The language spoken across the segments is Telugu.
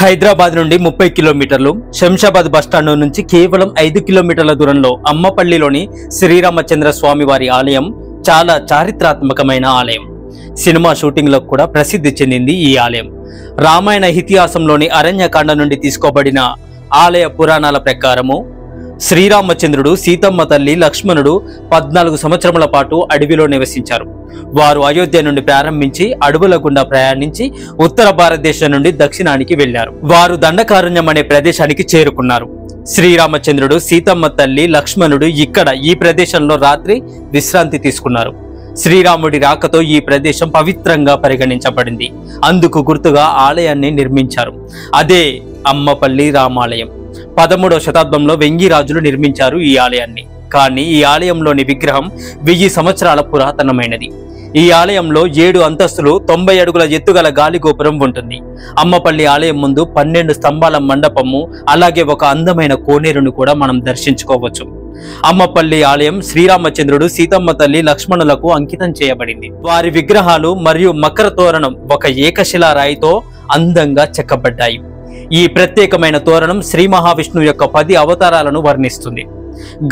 హైదరాబాద్ నుండి 30 కిలోమీటర్లు, శంషాబాద్ బస్టాండ్ నుంచి కేవలం 5 కిలోమీటర్ల దూరంలో అమ్మపల్లిలోని శ్రీరామచంద్ర స్వామి వారి ఆలయం చాలా చారిత్రాత్మకమైన ఆలయం. సినిమా షూటింగ్లకు కూడా ప్రసిద్ధి చెందింది ఈ ఆలయం. రామాయణ ఇతిహాసంలోని అరణ్యకాండ నుండి తీసుకోబడిన ఆలయ పురాణాల ప్రకారము శ్రీరామచంద్రుడు, సీతమ్మ తల్లి, లక్ష్మణుడు 14 సంవత్సరముల పాటు అడవిలో నివసించారు. వారు అయోధ్య నుండి ప్రారంభించి అడవుల గుండా ప్రయాణించి ఉత్తర భారతదేశం నుండి దక్షిణానికి వెళ్లారు. వారు దండకారణ్యం అనే ప్రదేశానికి చేరుకున్నారు. శ్రీరామచంద్రుడు, సీతమ్మ తల్లి, లక్ష్మణుడు ఇక్కడ ఈ ప్రదేశంలో రాత్రి విశ్రాంతి తీసుకున్నారు. శ్రీరాముడి రాకతో ఈ ప్రదేశం పవిత్రంగా పరిగణించబడింది. అందుకు గుర్తుగా ఆలయాన్ని నిర్మించారు. అదే అమ్మపల్లి రామాలయం. 13వ శతాబ్దంలో వెంగి రాజులు నిర్మించారు ఈ ఆలయాన్ని. కానీ ఈ ఆలయంలోని విగ్రహం 1000 సంవత్సరాల పురాతనమైనది. ఈ ఆలయంలో 7 అంతస్తులు, 90 అడుగుల ఎత్తుగల గాలి గోపురం ఉంటుంది. అమ్మపల్లి ఆలయం ముందు 12 స్తంభాల మండపము, అలాగే ఒక అందమైన కోనేరును కూడా మనం దర్శించుకోవచ్చు. అమ్మపల్లి ఆలయం శ్రీరామచంద్రుడు, సీతమ్మ తల్లి, లక్ష్మణులకు అంకితం చేయబడింది. వారి విగ్రహాలు మరియు మకర తోరణం ఒక ఏకశిలా రాయితో అందంగా చెక్కబడ్డాయి. ఈ ప్రత్యేకమైన తోరణం శ్రీ మహావిష్ణువు యొక్క 10 అవతారాలను వర్ణిస్తుంది.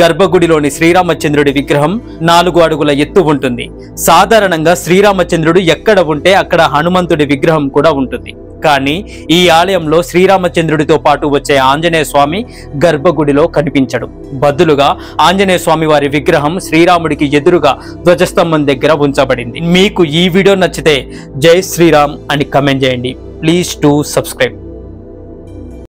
గర్భగుడిలోని శ్రీరామచంద్రుడి విగ్రహం 4 అడుగుల ఎత్తు ఉంటుంది. సాధారణంగా శ్రీరామచంద్రుడు ఎక్కడ ఉంటే అక్కడ హనుమంతుడి విగ్రహం కూడా ఉంటుంది. కానీ ఈ ఆలయంలో శ్రీరామచంద్రుడితో పాటు వచ్చే ఆంజనేయ స్వామి గర్భగుడిలో కనిపించడు. బదులుగా ఆంజనేయ స్వామి వారి విగ్రహం శ్రీరాముడికి ఎదురుగా ధ్వజస్తంభం దగ్గర ఉంచబడింది. మీకు ఈ వీడియో నచ్చితే జై శ్రీరామ్ అని కమెంట్ చేయండి. Please to subscribe.